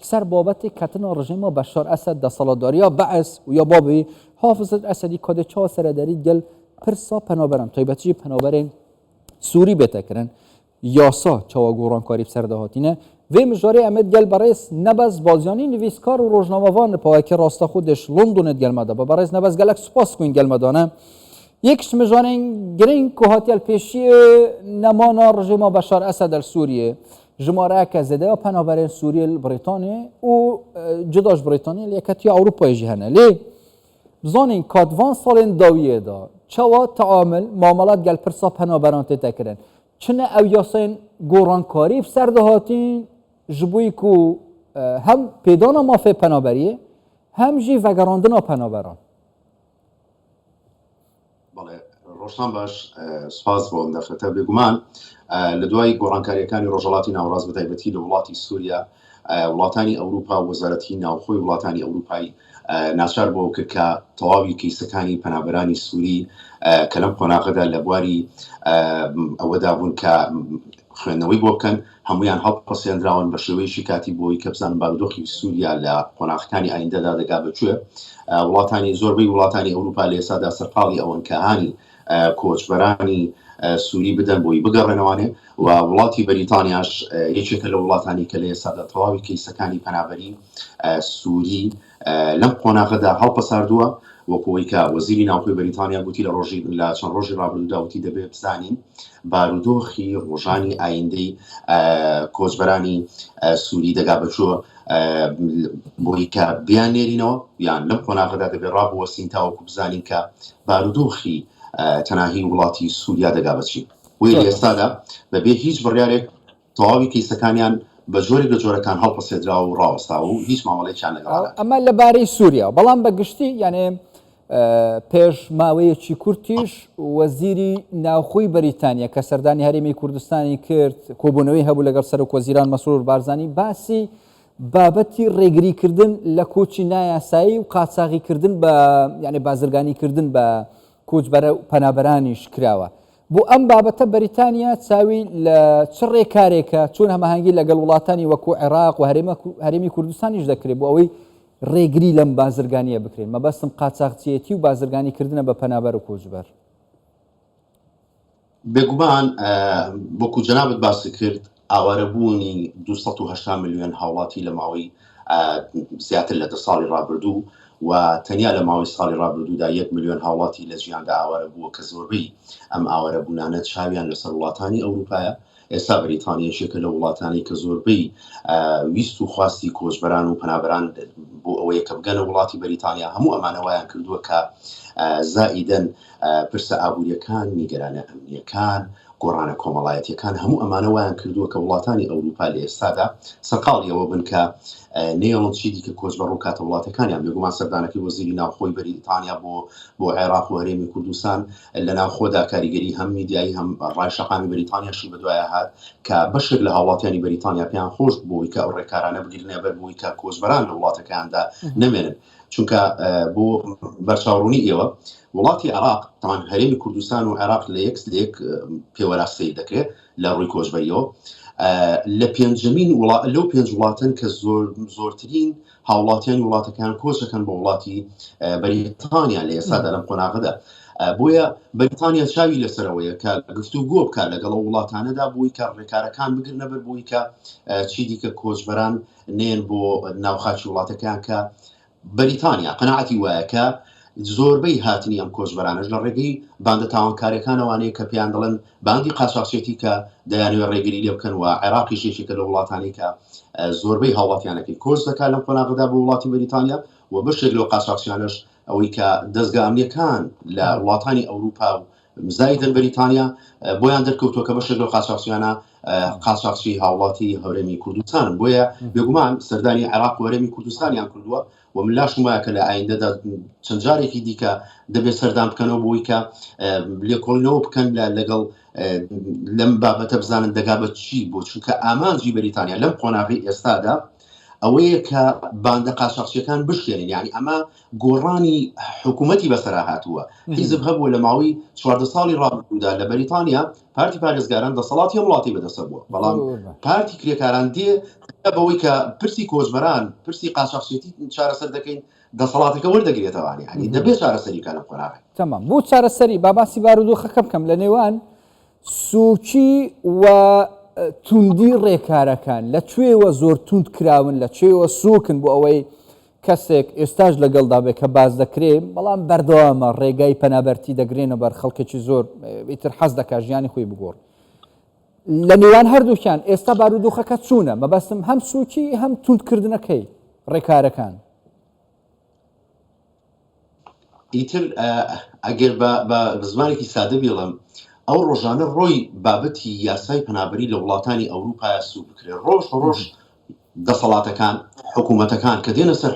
سر بابت کتن رژیم بشار اسد دسالتداری بعث و یا بابی حافظ اسدی کد چا سر داری گل پرسا پنابرم تایبتی پنابرین سوری بتکرن یاسا چوا گوران کاری سر دهاتینه و مجاری امید گل برایس نبز بازیانی نویسکار و روزنامه‌وان پای که راستا خودش لندن گل مده با برایس نبز گلک سپاس کوین گل مدانه یکش مجانین گرین کوهاتی الپیشی نمانا رژیم بشار اسد السوریه جماره که زده پنابرین سوریه بریتانیا و جداش بریتانیا لیکتی اروپای جهانه لی بزانین کادوان سالین داویه دا چوا تعامل معاملات گل پرسا پنابران تکرن چنه او یاسین گورانکاری سر دهاتین جبوی کو هم پیدانا مافه پنابریه هم جی وگراندنا پنابران. بله روشن باش سپاس بۆ دەخێتە بێگومان لە دوای گۆڕانکاریەکانی ڕۆژهەڵاتی ناوەڕاست بە تایبەتی لە وڵاتی سووریا وڵاتانی ئەوروپا و وەزارەتی ناوخۆی وڵاتانی ئەوروپای ناچار بۆ کرد کە تەواوی کەیسەکانی پەنابەرانی سووری کە لەم قۆناغەدا لە بواری ئەوەدا بوون کە خوێندنەوەی بۆ بکەن هەمویان هەڵپەسێنراون بە شێوەیەکی کاتی بۆی کە بزانن بارودۆخی سووریا لە قۆناغەکانی ئایندەدا دەگا بەکوێ وڵاتانی زۆربەی وڵاتانی ئەوروپا لە ئێستادا سەرقاڵی ئەوەن کە هانی کۆچبەرانی سووری بدەن بۆی بگەڕێنەوانێ و وڵاتی بەریتانیاش یەکێکە لە وڵاتانی کە لە ئێستادا تەواوی کەیسەکانی پەنابەری سووری لەم قۆناغەدا هەڵپەساردووە وەکوەوەی کە وەزیری ناوخۆی بەریتانیا گوتی لە چەند ڕۆژی ڕابردوودا وتی دەبێت بزانین بارودۆخی ڕۆژانی ئایندەی کۆچبەرانی سووری دەگا بەچووە بۆی کە بیانێرینەوە یان لەم قۆناغەدا دەبێت ڕابوەستین تاوەکو بزانین کە بارودۆخی تەناهی وڵاتی سووریا دەگا بەچی وی لە ئێستادا بەبێ هیچ بڕیارێک تەواوی کەیسەکانیان بە جۆرێک لە جۆرەکان هەڵپەسێدراوە و ڕاوەستاوە و هیچ مامەڵەیەکیان لەگەڵا ئەمە لەبارەی سووریا بەڵام بەگشتی یعنی پێش ماوەیەکی کورتیش وەزیری ناوخۆی بەریتانیا کە سەردانی هەرێمی کوردستانی کرد کۆبوونەوەی هەبوو لەگەڵ سەرۆک وەزیران مەسرور بارزانی باسی بابەتی ڕێگریکردن لە کۆچی نایاسایی و قاچاغیکردن بە یعنی بازرگانیکردن بە کۆچبەرە پەنابەرانیش کراوە بۆ ئەم بابەتە بەریتانیا چاوی لە چ ڕێکارێکە چۆن هەماهەنگی لەگەڵ وڵاتانی وەکو عێراق و هەرێمی کوردستانیش دەکرێت بۆ ئەوەی ڕێگری لەم بازرگانیە بکرێن مەبەستم قاچاقچیەتی و بازرگانیکردنە بە پەنابەر و کۆچبەر بێگومان بۆکو جەنابەت باسی کرد ئاوارەبوونی 280 ملیۆن هاوڵاتی لە ماوەی زیاتر لە 10 ساڵی ڕابردوو و تەنیا لە ماوەی ساڵی ڕابردوودا 1 ملیۆن هاوڵاتی لە ژیاندا ئاوارە بووە کە زۆربەی ئەم ئاوارەبوونانە چاویان لەسەر وڵاتانی ئەوروپایە ئێستا بەریتانیەشێکە لە وڵاتانی کە زۆربەی ویست و خواستی کۆچبەران و پەنابەران بۆ ئەوەیە کە بگەنە وڵاتی بەریتانیا هەموو ئەمانەوەیان کردووە کە زائیدەن پرسە ئابوووریەکان نیگەرانە ئەمنیەکان گۆڕانە کۆمەڵایەتیەکان هەموو ئەمانەوەیان کردووە کە وڵاتانی ئەوروپا لە ئێستادا سەرقاڵیەوە بن کە نێڵن چی دیکە کۆچبەر ڕووکاتە وڵاتەکانیان بێگومان سەردانەکەی وەزیری ناوخۆی بەریتانیا بۆ عێراق و هەرێمی کوردستان لە ناوخۆدا کاریگەری هەم میدیایی هەم ڕایشەقامی بەریتانیاشی بەدوایە هات کە بەشێک لە هاوڵاتیانی بەریتانیا پێیان خۆش بۆی کە ئەو ڕێکارانە بگیرنێ بەر بۆی کە کۆچبەران لە وڵاتەکاندا نەمێنن چونکە بۆ بەرچاوڕوونی ئێوە وڵاتی عێراق تاوان هەرێمی کوردستان و عێراق لە یەک پێوەراستەی دەکرێت لە ڕووی کۆچبەریەوە لە پێنجەمین لەو پێنج وڵاتن کە زۆرترین هاوڵاتیانی وڵاتەکان کۆچەکەن بە وڵاتی بەریتانیا لە ئێستادا لەم قۆناغەدا بۆیە بەریتانیا چاوی لەسەرەوەیە کە گفتوگۆ بکات لەگەڵ وڵاتانەدا بۆی کە ڕێکارەکان بگرنە بەر بۆی کە چی دیکە کۆچبەران نێن بۆ ناوخاچی وڵاتەکان کە بەریتانیا قەناعەتی وایە کە زۆربەی هاتنی ئەم کۆچبەرانش لە ڕێگەی باندە تاوانکاریەکانەوانەیە کە پێیان دەڵێن باندی قاچاقچێتی کە دەیانوێت ڕێگری لێ بکەن و عێراقیش یەکێکە لە وڵاتانی کە زۆربەی هاوڵاتیانەکەی کۆچ دەکات لەم قۆناغەدا بۆ وڵاتی بەریتانیا و بەشێک لەو قاچاقچیانەش ئەوەی کە دەستگا ئەمنیەکان لە وڵاتانی ئەوروپا و زایدن بەریتانیا بۆیان دەرکەوتووە کە بەشێک لەو قاچاقچیانە قاچاقچی هاوڵاتی هەورێمی کوردستان بۆیە بێگومان سەردانی عێراق و هەرێمی کوردستانیان کردووە و من لاشم وایە کە لە ئایندەدا چەند جارێکی دیکە دەبێت سەردان بکەنەوە بۆی کە لێکۆڵینەوە بکەن لەگەڵ لەم بابەتە بزانن دەگا بە چی بۆ چونکە ئامانجی بەریتانیا لەم قۆناغی ئێستادا ئەوەیە کە باندە قاچاقچیەکان بشکێنن، یعنی ئەمە گۆڕانی حکوومەتی بەسەرا هاتووە. حیزب هەبووە لە ماوەی 14 ساڵی ڕابردوودا لە بەریتانیا پارتی پارێزگاران دەسەڵاتی وڵاتی بەدەستە بووە، بەڵام پارتی کرێکاران دێ بەوەی کە پرسی کۆچبەران پرسی قاچاقچێتی چارەسەر دەکەین دەسەڵاتەکە وەردەگرێتەوە، یعنی دەبێت چارەسەریکە لەم قۆناغی. تەمام بوو چارەسەری باباسی بارودۆخەکە بکەم لە نێوان سوچی و توندی ڕێکارەکان لەکوێوە زۆر توند کراون لەکوێوە سوکن بۆ ئەوەی کەسێک ئێستاش لەگەڵدا بێت کە باز دەکرێت بەڵام بەردەوامە ڕێگای پەنابەرتی دەگرێنە بەر خەڵکێکی زۆر ئیتر حەز دەکات ژیانی خۆی بگۆڕ لە نێوان هەردووکیان ئێستا بارودۆخەکە چوونە مەبەستم هەم سوچی هەم توندکردنەکەی ڕێکارەکان ئیتر ئەگەر بە زمانێکی سادە بێڵم ئەو ڕۆژانە ڕۆی بابەتی یاسای پەنابەری لە وڵاتانی ئەوروپا سوو بکرێت ڕۆژ دەسەڵاتەکان حکوومەتەکان کە دێنە سەر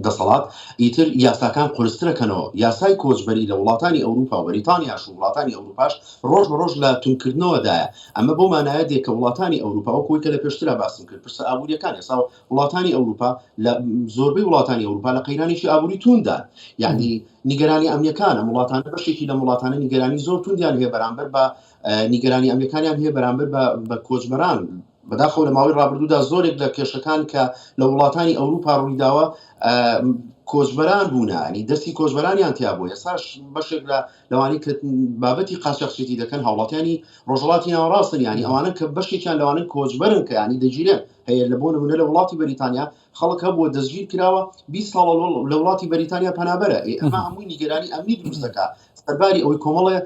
دەسەڵات ئیتر یاساکان قورسترەکەنەوە یاسای کۆچبەری لە وڵاتانی ئەوروپا و بەریتانیاش و وڵاتانی ئەوروپاش ڕۆژ بە ڕۆژ لە توندکردنەوەدایە ئەمە بۆ مانایە دێک کە وڵاتانی ئەوروپا و کۆی کە لە پێشترا باسم کرد پرسە ئابوووریەکان ئێستا وڵاتانی ئەوروپا لە زۆربەی وڵاتانی ئەوروپا لە قەیرانێکی ئابووری توندان یعنی نیگەرانی ئەمریکانە وڵاتانە بەشێکی لە وڵاتانە نیگەرانی زۆر توندیان هەیە بەرامبەر بە نیگەرانی ئەمریکانیان هەیە بەرامبەر بە کۆچبەران بەداخەوە لە ماوەی ڕابردوودا زۆرێک لە کێشەکان کە لە وڵاتانی ئەوروپا ڕوویداوە کۆچبەران بوونانی دەستی کۆچبەرانیان تیا بوو ئێساش بەشێک لە لەوانی کە بابەتی قاچاقچێتی دەکەن هاوڵاتیانی ڕۆژهەڵاتی ناوەڕاستن ینی ئەوانە کە بەشێکیان لەوانن کۆچبەرن کە ینی دەگیرێن هەیە لە بۆ نمونە لە وڵاتی بەریتانیا خەڵک هەبووە دەستگیر کراوە 20 ساڵ لە وڵاتی بەریتانیا پەنابەرە ئەمە هەمووی نیگەرانی ئەمنی دروست دەکات سەرباری ئەوەی کۆمەڵێ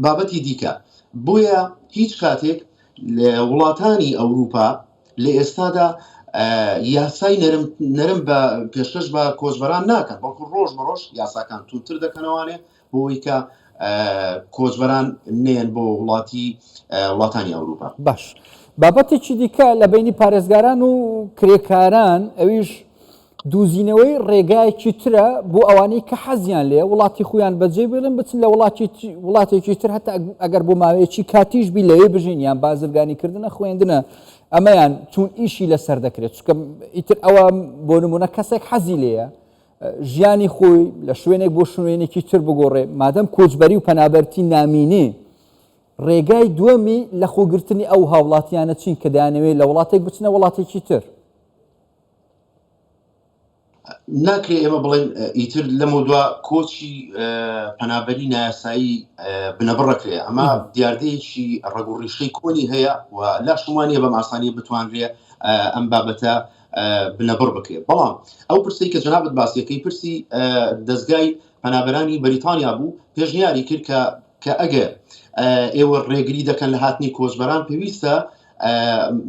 بابەتی دیکە بۆیە هیچ کاتێک لە وڵاتانی ئەوروپا لە ئێستادا یاسای نەرم بە پێشکەش بە کۆچبەران ناکەن بەڵکو ڕۆژ بە ڕۆژ یاساکان توندتر دەکەنەوانێ بۆی کە کۆچبەران نێن بۆ وڵاتانی ئەوروپا. باش بابەتێکی دیکە لە بینی پارێزگاران و کرێکاران ئەویش دووزینەوەی ڕێگایەکی ترە بۆ ئەوانەی کە حەزیان لێ وڵاتی خۆیان بەجێ بێڵن بچن لە وڵاتێکی تر هەتا ئەگەر بۆ ماوەیەکی کاتیش بی لەوێ بژین یان بازرگانیکردنە خوێندنە ئەمەیان چون ئیشی لەسەر دەکرێت چکە ئیتر ئەوە بۆ نمونە کەسێک حەزی لێیە ژیانی خۆی لە شوێنێک بۆ شوێنێکی تر بگۆڕێ مادەم کۆچبەری و پەنابەرتی نامینێ ڕێگای دووەمی لە خۆگرتنی ئەو هاوڵاتیانە چین کە دەیانەوێت لە وڵاتێک بچنە وڵاتێکی تر ناکرێ ئێمە بڵێن ئیتر لەمە دووە کۆچی پەنابەری نایاسایی بنەبڕەکرێ ئەمە دیاردەیەکی ڕێگوڕیشەی کۆنی هەیە و لا شومانیە بەم ئاسانی بتوانرێ ئەم بابەتە بنەبڕ بکرێت بەڵام ئەو پرسی کە جەنابەت باسیەکەی پرسی دەستگای پەنابەرانی بەریتانیا بوو پێشنیاری کرد کە ئەگەر ئێوە ڕێگری دەکەن لە هاتنی کۆچبەران پێویستە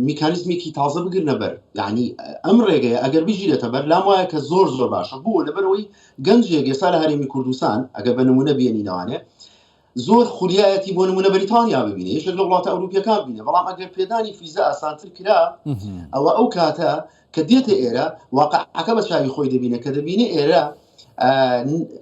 میکانیزمێکی تازە بگرنە بەر یعنی ئەم ڕێگەیە ئەگەر بژیرێتە بەر لام وایە کە زۆر باشە بوو لەبەرەوەی گەنجێک ئێستا لە هەرێمی کوردستان ئەگە بە نمونە بێنینەوانێ زۆر خولیایەتی بۆ نمونە بەریتانیا ببینێ یەکێک لە وڵاتە ئەوروپیەکان بینێ بەڵام ئەگەر پێدانی فیزا ئاسانتر کرا ئەوە ئەو کاتە کە دێتە ئێرە واقعەکە بە چاوی خۆی دەبینە کە دەبینێ ئێرە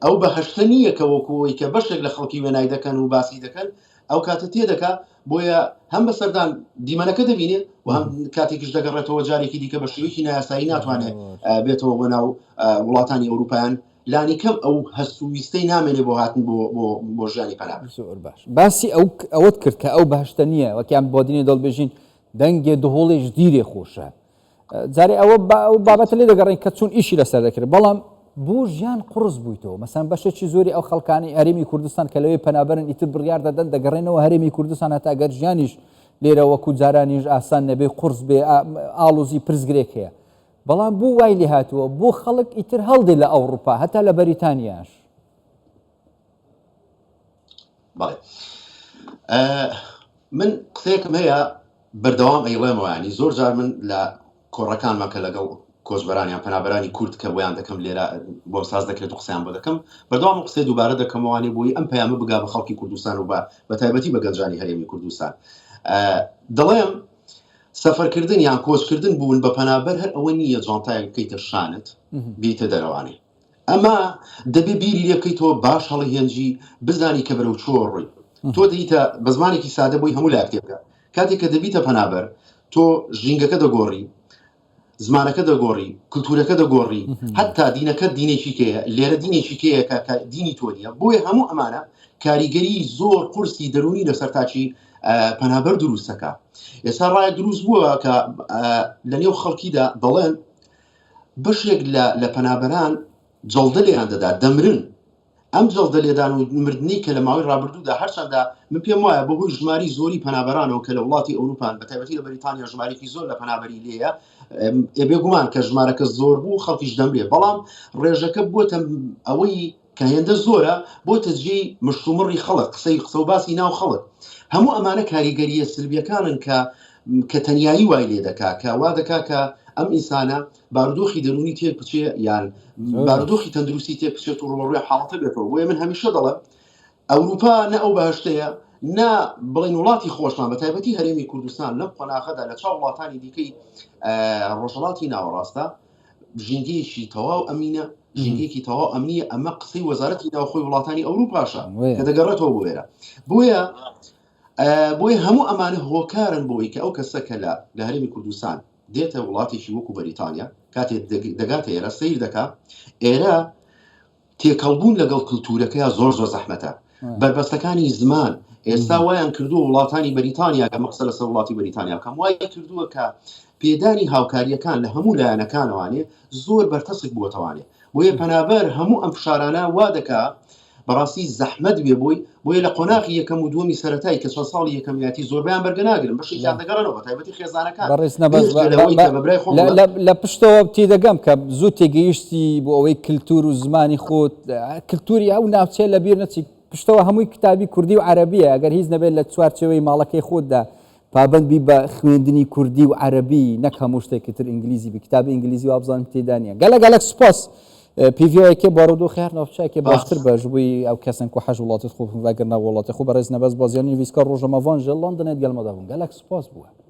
ئەو بەهەشتە نییە کە وەکوەوەی کە بەشێک لە خەڵکی وێنای دەکەن و باسی دەکەن ئەو کاتە تێدەکا بۆیە هەم بە سەردان دیمەنەکە دەبینێت و هەم کاتێکیش دەگەڕێتەوە جارێکی دیکە بە شێوەیەکی نایاسایی ناتوانێت بێتەوە بۆ ناو وڵاتانی ئەوروپایان لانی کەم ئەو هەستوویستەی نامێنێ بۆ هاتن بۆ ژیانی پەنابەر. باش باسی ئەوەت کرد کە ئەو بەهشتە نییە وەکیان بۆ دینێ دڵبێژین دەنگێ دهۆڵێش دیرێ خۆشە جارێ ئەوە بابەتە لێ دەگەڕین کە چون ئیشی لەسەر دەکرێت بەڵام بۆ ژیان قڕز بوویتەوە مەسەن بەشێکی زۆری ئەو خەڵکانی هەرێمی کوردستان کە لەوێ پەنابەرن ئیتر بڕیار دەدەن دەگەڕێنەوە هەرێمی کوردستان هەتا گەر ژیانیش لێرە وەکو جارانیش ئاسان نەبێ قورس بێ ئاڵۆزی پرزگرێک هەیە بەڵام بۆ وای لێ هاتووە بۆ خەڵک ئیتر هەڵدێ لە ئەوروپا هەتا لە بەریتانیاش. بەڵێ من قسەیەکم هەیە بەردەوام ئەیڵێمەوە ینی زۆر جار من لە کۆڕەکانمان کە لەگەڵ کۆچبەرانیان پەنابەرانی کورد کە بۆیان دەکەم لێرە بۆ ساز دەکرێت و قسەیان بۆ دەکەم بەردەوام قسەی دووبارە دەکەمەوانی بۆی ئەم پەیامە بگا بە خەڵکی کوردستان و بە تایبەتی بە گەنجانی هەرێمی کوردستان دەڵێم سەفەرکردن یان کۆچکردن بوون بە پەنابەر هەر ئەوە نییە جانتایە بکەیتە شانت بیتە دەرەوانێ ئەمە دەبێ بیری لێ بکەیتەوە باش هەڵەهێنجی بزانی کە بەرەو چۆ ڕووی تۆ دەیتە بە زمانێکی سادە بۆی هەموو لایەک تێبکە کاتێک کە دەبیتە پەنابەر تۆ ژینگەکە دەگۆڕی زمانەکە دەگۆڕی کللتورەکە دەگۆڕی حتا دینەکە دینێکی کەیە لێرە دینێکی کەیە کە دینی تۆ نیە بۆیە هەموو ئەمانە کاریگەری زۆر قورسی دەرونی لەسەر تاچی پەنابەر دروستەکە ئێستا ڕای دروست بووە کە لە نێو خەڵکیدا دەڵێن بەشێک لە پەنابەران جەڵدە لێیان دەدا دەمرن ئەم جەڵدە لێدان و مردنی کە لە ماوەی ڕابردوودا هەرچەندە من پێم وایە بەهۆی ژماری زۆری پەنابەرانەوە کە لە وڵاتی ئەوروپان بەتایبەتی لە بەریتانیا ژمارێکی زۆر لە پەنابەری لێیە بێگومان کە ژمارەکە زۆر بوو خەڵکیش دەمرێ بەڵام ڕێژەکە بووە ئەوەی کە هێندە زۆرە بۆتە جێی مشتومڕی خەڵک قسە و باسی ناو خەڵک هەموو ئەمانە کاریگەریە سلبیەکانن کە تەنیایی وای لێ دەکا کە وا دەکا کە ئەم ئینسانە بارودۆخی دەرونی تێک بچێ یان بارودۆخی تەندروستی تێک بچێت و ڕۆڕوی حاڵەتە بێتەوە بۆیە من هەمیشە دەڵێم ئەوروپا نە ئەو بەهشتەیە نا بڵین وڵاتی خۆشمان بەتایبەتی هەرێمی کوردستان لەم قۆناغەدا لە چاو وڵاتانی دیکەی ڕۆژهەڵاتی ناوەڕاستە ژینگەیەکی تەواو ئەمینە ژینگەیەکی تەواو ئەمنیە ئەمە قسەی وەزارەتی ناوخۆی وڵاتانی ئەوروپاشە کە دەگەڕێتەوە بۆ وێرە بۆیە هەموو ئەمانە هۆکارن بۆی کە ئەو کەسە کە لە هەرێمی کوردستان دێتە وڵاتێکی وەکو بەریتانیا کاتێک دەگاتە ئێرە سیر دەکا ئێرە تێکەڵبوون لەگەڵ کللتورەکە زۆر زەحمەتە بربەستەکانی زمان ئێستا وایان کردووە وڵاتانی بەریتانیا کە مەقسە لەسەر وڵاتی بەریتانیا کەم وای کردووە کە پێدانی هاوکاریەکان لە هەموو لایەنەکانەوانێ زۆر بەرتەسک بووەتەوانێ بۆیە پەنابەر هەموو ئەم فشارانە وا دەکا بەڕاستی زەحمەت بێ بۆیە لە قۆناغی یەکەم و دووەمی سەرەتایی کە چەند ساڵی یەکەمیاتی زۆربیان بەرگەناگرن بەشێکیان دەگەڕنەوە تایبەتی خێزانەکان لە پشتەوە تێدەگەم کە زوو تێگەیشتی بۆ ئەوەی کللتور و زمانی خۆت کللتوری ئەو ناوچێ لە بیر نەچی پشتەوە هەمووی کتابی کوردی و عەرەبیە ئەگەر هیچ نەبێت لە چوارچێوەی ماڵەکەی خۆتدا پابندبی بە خوێندنی کوردی و عەرەبی نەک هەموو شتێکی تر ئینگلیزی بە کتابی ئینگلیزی و بزانم تێدا نیە گەلک سپاس پیڤۆیەکە بارودۆ خێر ناوچەیەکی باشتر بەش بووی ئەو کەسن کو حەج وڵاتت خۆ ڤەگەرنە وڵاتی خۆ بەڕێز نەبەست بازیانی ویسکە ڕۆژەمەڤان ژە لەندنێت گەلمەدا بوون گەلک سپاس بووە